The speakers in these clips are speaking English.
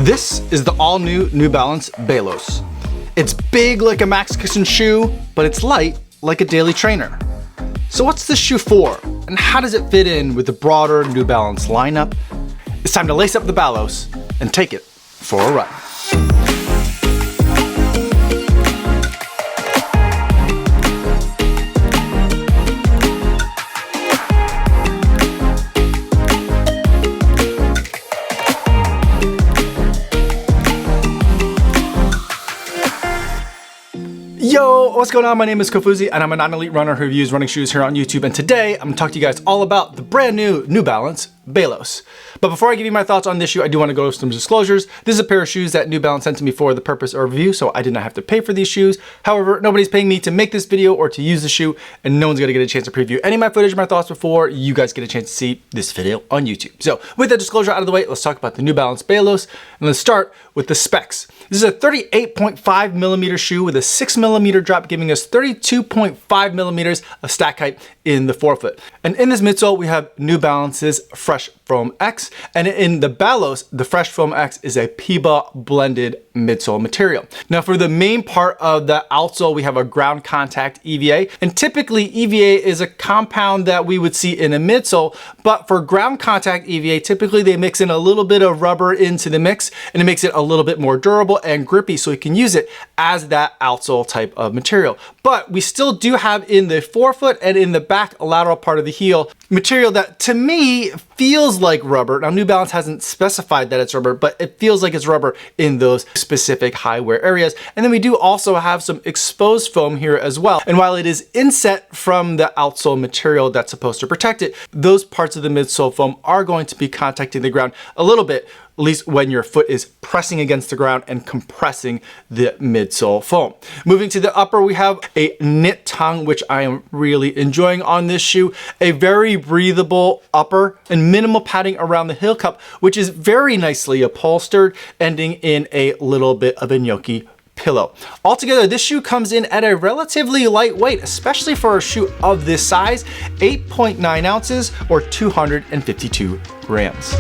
This is the all-new New Balance Balos. It's big like a max cushion shoe, but it's light like a daily trainer. So what's this shoe for, and how does it fit in with the broader New Balance lineup? It's time to lace up the Balos and take it for a run. Yo, what's going on? My name is Kofuzi and I'm a non-elite runner who reviews running shoes here on YouTube, and today I'm gonna talk to you guys all about the brand new New Balance Balos. But before I give you my thoughts on this shoe, I do want to go over some disclosures. This is a pair of shoes that New Balance sent to me for the purpose of review, so I did not have to pay for these shoes. However, nobody's paying me to make this video or to use the shoe, and no one's gonna get a chance to preview any of my footage or my thoughts before you guys get a chance to see this video on YouTube. So with that disclosure out of the way, let's talk about the New Balance Balos, and let's start with the specs. This is a 38.5 millimeter shoe with a 6 millimeter drop, giving us 32.5 millimeters of stack height in the forefoot. And in this midsole, we have New Balance's Fresh Foam X, and in the Balos, the Fresh Foam X is a PBA blended midsole material. Now for the main part of the outsole, we have a ground contact EVA, and typically EVA is a compound that we would see in a midsole, but for ground contact EVA, typically they mix in a little bit of rubber into the mix, and it makes it a little bit more durable and grippy, so you can use it as that outsole type of material. But we still do have in the forefoot and in the back lateral part of the heel material that to me feels like rubber. Now New Balance hasn't specified that it's rubber, but it feels like it's rubber in those specific high wear areas. And then we do also have some exposed foam here as well. And while it is inset from the outsole material that's supposed to protect it, those parts of the midsole foam are going to be contacting the ground a little bit, at least when your foot is pressing against the ground and compressing the midsole foam. Moving to the upper, we have a knit tongue, which I am really enjoying on this shoe. A very breathable upper and minimal padding around the heel cup, which is very nicely upholstered, ending in a little bit of a gnocchi pillow. Altogether, this shoe comes in at a relatively lightweight, especially for a shoe of this size, 8.9 ounces or 252 grams.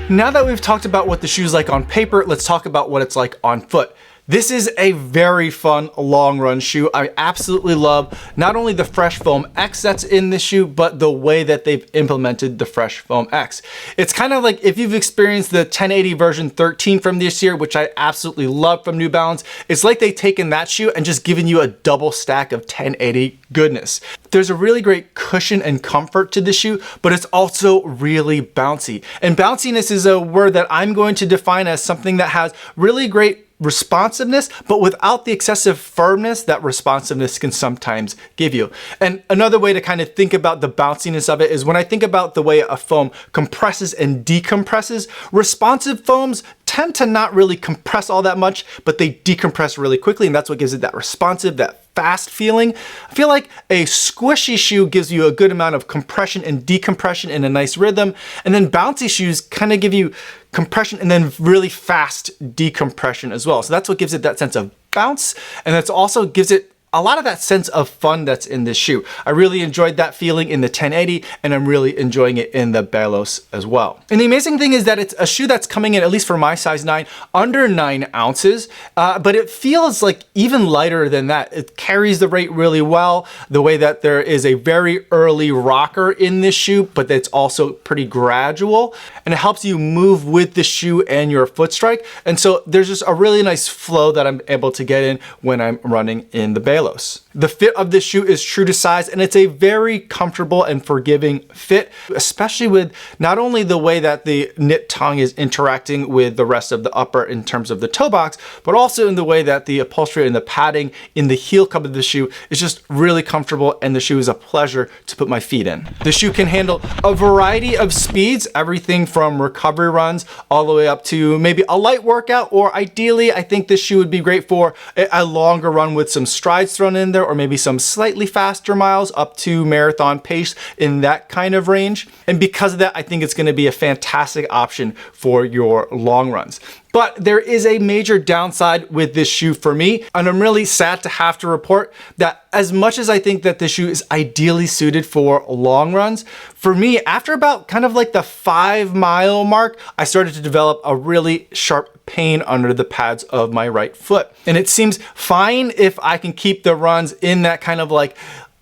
Now that we've talked about what the shoe's like on paper, let's talk about what it's like on foot. This is a very fun long run shoe. I absolutely love not only the Fresh Foam X that's in this shoe, but the way that they've implemented the Fresh Foam X. It's kind of like if you've experienced the 1080 version 13 from this year, which I absolutely love from New Balance, it's like they've taken that shoe and just given you a double stack of 1080 goodness. There's a really great cushion and comfort to the shoe, but it's also really bouncy. And bounciness is a word that I'm going to define as something that has really great responsiveness, but without the excessive firmness that responsiveness can sometimes give you. And another way to kind of think about the bounciness of it is when I think about the way a foam compresses and decompresses, responsive foams tend to not really compress all that much, but they decompress really quickly, and that's what gives it that responsive, that fast feeling. I feel like a squishy shoe gives you a good amount of compression and decompression in a nice rhythm, and then bouncy shoes kind of give you compression and then really fast decompression as well. So that's what gives it that sense of bounce, and that's also gives it a lot of that sense of fun that's in this shoe. I really enjoyed that feeling in the 1080, and I'm really enjoying it in the Balos as well. And the amazing thing is that it's a shoe that's coming in, at least for my size 9, under 9 ounces, but it feels like even lighter than that. It carries the weight really well, the way that there is a very early rocker in this shoe, but it's also pretty gradual, and it helps you move with the shoe and your foot strike. And so there's just a really nice flow that I'm able to get in when I'm running in the Balos. The fit of this shoe is true to size, and it's a very comfortable and forgiving fit, especially with not only the way that the knit tongue is interacting with the rest of the upper in terms of the toe box, but also in the way that the upholstery and the padding in the heel cup of the shoe is just really comfortable, and the shoe is a pleasure to put my feet in. The shoe can handle a variety of speeds, everything from recovery runs all the way up to maybe a light workout, or ideally I think this shoe would be great for a longer run with some strides thrown in there, there, or maybe some slightly faster miles up to marathon pace in that kind of range. And because of that, I think it's going to be a fantastic option for your long runs. But there is a major downside with this shoe for me, and I'm really sad to have to report that as much as I think that this shoe is ideally suited for long runs, for me, after about kind of like the 5-mile mark, I started to develop a really sharp pain under the pads of my right foot. And it seems fine if I can keep the runs in that kind of like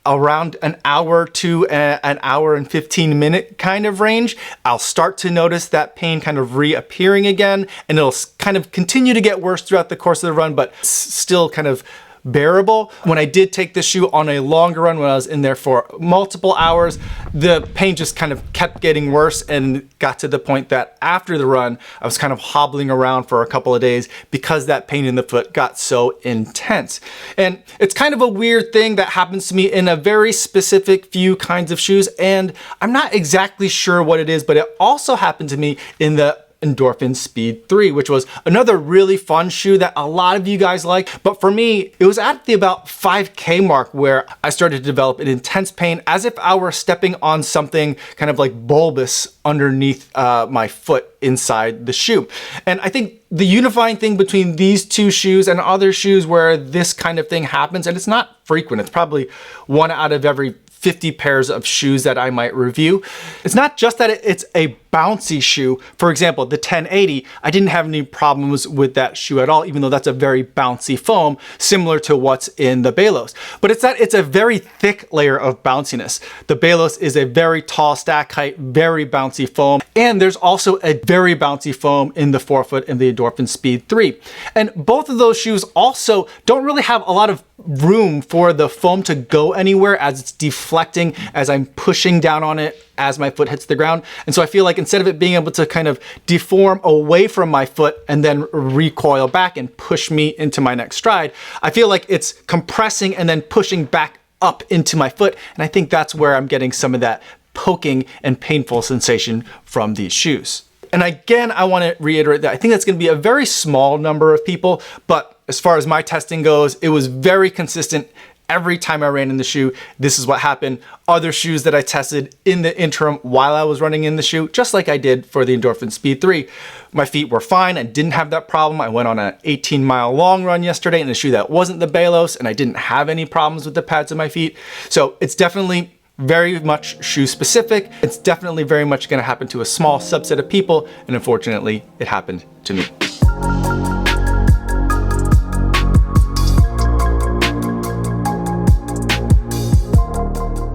around an hour to an hour and 15-minute kind of range. I'll start to notice that pain kind of reappearing again, and it'll kind of continue to get worse throughout the course of the run, but still kind of bearable. When I did take this shoe on a longer run, when I was in there for multiple hours, the pain just kind of kept getting worse and got to the point that after the run, I was kind of hobbling around for a couple of days because that pain in the foot got so intense. And it's kind of a weird thing that happens to me in a very specific few kinds of shoes, and I'm not exactly sure what it is, but it also happened to me in the Endorphin Speed 3, which was another really fun shoe that a lot of you guys like. But for me, it was at the about 5K mark where I started to develop an intense pain as if I were stepping on something kind of like bulbous underneath my foot inside the shoe. And I think the unifying thing between these two shoes and other shoes where this kind of thing happens, and it's not frequent, it's probably 1 out of every 50 pairs of shoes that I might review. It's not just that it's a bouncy shoe. For example, the 1080, I didn't have any problems with that shoe at all, even though that's a very bouncy foam, similar to what's in the Balos. But it's that it's a very thick layer of bounciness. The Balos is a very tall stack height, very bouncy foam, and there's also a very bouncy foam in the forefoot in the Endorphin Speed 3. And both of those shoes also don't really have a lot of room for the foam to go anywhere as it's deflecting as I'm pushing down on it as my foot hits the ground. And so I feel like instead of it being able to kind of deform away from my foot and then recoil back and push me into my next stride, I feel like it's compressing and then pushing back up into my foot. And I think that's where I'm getting some of that poking and painful sensation from these shoes. And again, I want to reiterate that I think that's going to be a very small number of people, but as far as my testing goes, it was very consistent. Every time I ran in the shoe, this is what happened. Other shoes that I tested in the interim while I was running in the shoe, just like I did for the Endorphin Speed 3, my feet were fine. I didn't have that problem. I went on an 18-mile long run yesterday in a shoe that wasn't the Balos, and I didn't have any problems with the pads of my feet. So it's definitely very much shoe specific. It's definitely very much going to happen to a small subset of people, and unfortunately, it happened to me.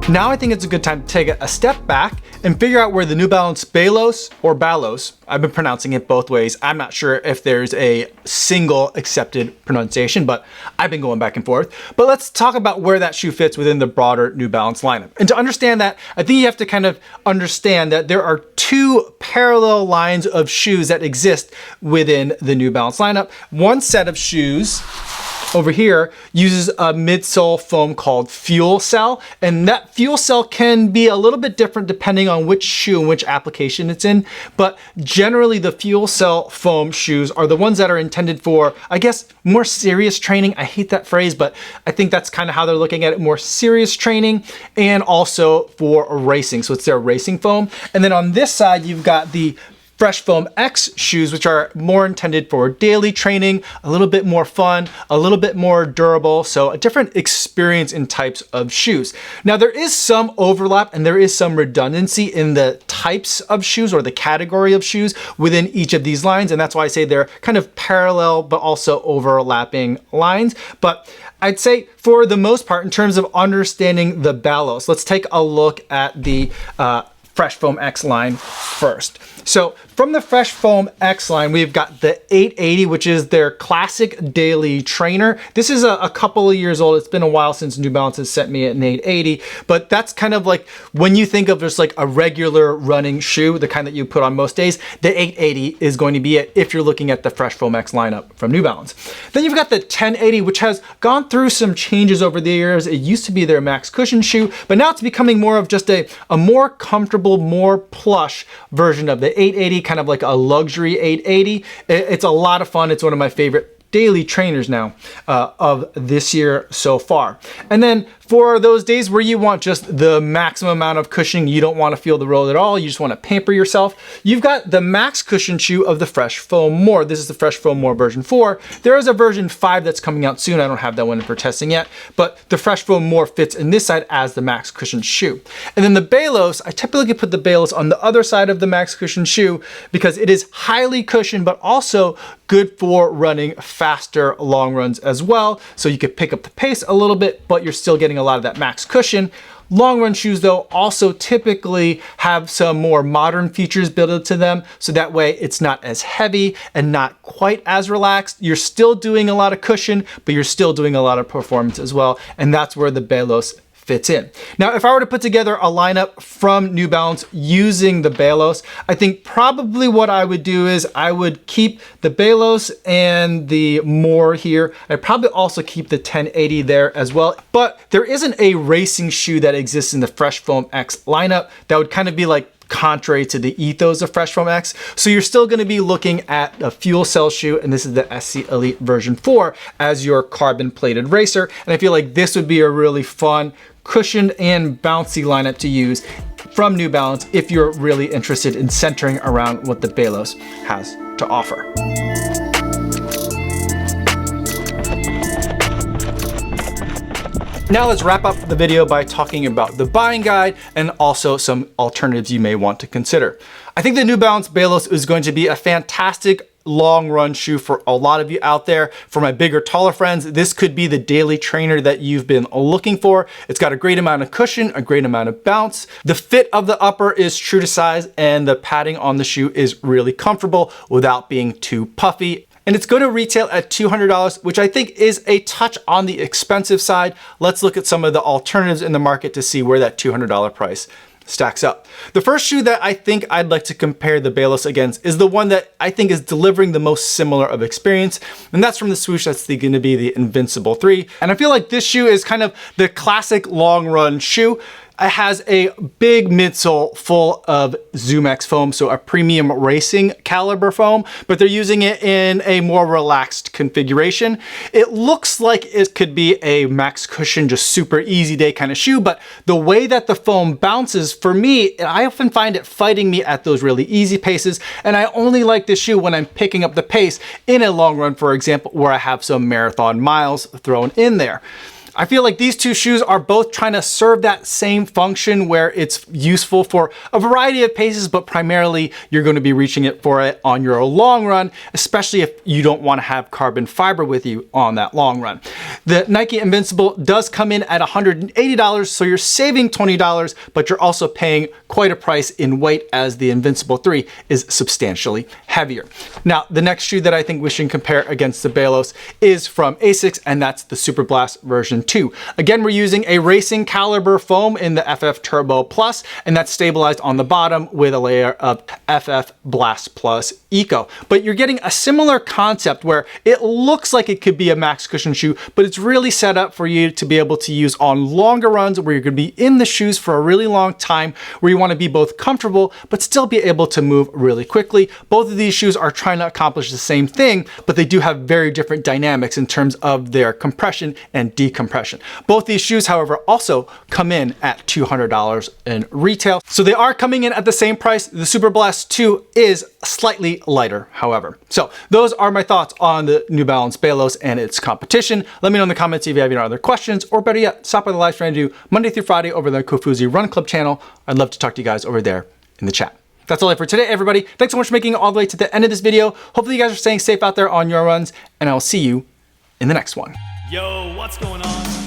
Now I think it's a good time to take a step back and figure out where the New Balance Balos, or Balos, I've been pronouncing it both ways. I'm not sure if there's a single accepted pronunciation, but I've been going back and forth. But let's talk about where that shoe fits within the broader New Balance lineup. And to understand that, I think you have to kind of understand that there are two parallel lines of shoes that exist within the New Balance lineup. One set of shoes over here uses a midsole foam called Fuel Cell, and that Fuel Cell can be a little bit different depending on which shoe and which application it's in, but generally the Fuel Cell foam shoes are the ones that are intended for, I guess, more serious training. I hate that phrase, but I think that's kind of how they're looking at it, more serious training, and also for racing. So it's their racing foam. And then on this side, you've got the Fresh Foam X shoes, which are more intended for daily training, a little bit more fun, a little bit more durable, so a different experience in types of shoes. Now there is some overlap and there is some redundancy in the types of shoes or the category of shoes within each of these lines, and that's why I say they're kind of parallel but also overlapping lines. But I'd say for the most part, in terms of understanding the Balos, let's take a look at the Fresh Foam X line first. So from the Fresh Foam X line, we've got the 880, which is their classic daily trainer. This is a couple of years old. It's been a while since New Balance has sent me an 880, but that's kind of like when you think of just like a regular running shoe, the kind that you put on most days, the 880 is going to be it if you're looking at the Fresh Foam X lineup from New Balance. Then you've got the 1080, which has gone through some changes over the years. It used to be their max cushion shoe, but now it's becoming more of just a more comfortable, more plush version of the 880, kind of like a luxury 880. It's a lot of fun. It's one of my favorite daily trainers now of this year so far. And then for those days where you want just the maximum amount of cushioning, you don't want to feel the roll at all, you just want to pamper yourself, you've got the max cushion shoe of the Fresh Foam More. This is the Fresh Foam More version 4. There is a version 5 that's coming out soon. I don't have that one for testing yet, but the Fresh Foam More fits in this side as the max cushion shoe. And then the Balos, I typically put the Balos on the other side of the max cushion shoe because it is highly cushioned, but also good for running faster long runs as well. So you could pick up the pace a little bit, but you're still getting a lot of that max cushion. Long run shoes though also typically have some more modern features built into them, so that way it's not as heavy and not quite as relaxed. You're still doing a lot of cushion, but you're still doing a lot of performance as well, and that's where the Balos fits in. Now, if I were to put together a lineup from New Balance using the Balos, I think probably what I would do is I would keep the Balos and the More here. I'd probably also keep the 1080 there as well. But there isn't a racing shoe that exists in the Fresh Foam X lineup that would kind of be like contrary to the ethos of Fresh Foam X. So you're still going to be looking at a fuel cell shoe, and this is the SC Elite version 4 as your carbon plated racer. And I feel like this would be a really fun, cushioned and bouncy lineup to use from New Balance if you're really interested in centering around what the Balos has to offer. Now let's wrap up the video by talking about the buying guide and also some alternatives you may want to consider. I think the New Balance Balos is going to be a fantastic long run shoe for a lot of you out there. For my bigger, taller friends, this could be the daily trainer that you've been looking for. It's got a great amount of cushion, a great amount of bounce. The fit of the upper is true to size, and the padding on the shoe is really comfortable without being too puffy. And it's going to retail at $200, which I think is a touch on the expensive side. Let's look at some of the alternatives in the market to see where that $200 price stacks up. The first shoe that I think I'd like to compare the Balos against is the one that I think is delivering the most similar of experience, and that's from the swoosh. That's going to be the Invincible 3. And I feel like this shoe is kind of the classic long run shoe. It has a big midsole full of ZoomX foam, so a premium racing caliber foam, but they're using it in a more relaxed configuration. It looks like it could be a max cushion, just super easy day kind of shoe, but the way that the foam bounces, for me, I often find it fighting me at those really easy paces, and I only like this shoe when I'm picking up the pace in a long run, for example, where I have some marathon miles thrown in there. I feel like these two shoes are both trying to serve that same function where it's useful for a variety of paces, but primarily you're going to be reaching it for it on your long run, especially if you don't want to have carbon fiber with you on that long run. The Nike Invincible does come in at $180, so you're saving $20, but you're also paying quite a price in weight as the Invincible 3 is substantially heavier. Now, the next shoe that I think we should compare against the Balos is from ASICS, and that's the Superblast version 2. Again, we're using a racing caliber foam in the FF Turbo Plus, and that's stabilized on the bottom with a layer of FF Blast Plus Eco. But you're getting a similar concept where it looks like it could be a max cushion shoe, but it's really set up for you to be able to use on longer runs where you're going to be in the shoes for a really long time, where you want to be both comfortable but still be able to move really quickly. Both of these shoes are trying to accomplish the same thing, but they do have very different dynamics in terms of their compression and decompression. Both these shoes, however, also come in at $200 in retail. So they are coming in at the same price. The Superblast 2 is slightly lighter, however. So those are my thoughts on the New Balance Balos and its competition. Let me know in the comments if you have any other questions, or better yet, stop by the live stream I do Monday through Friday over the Kofuzi Run Club channel. I'd love to talk to you guys over there in the chat. That's all I have for today, everybody. Thanks so much for making it all the way to the end of this video. Hopefully you guys are staying safe out there on your runs, and I'll see you in the next one. Yo, what's going on?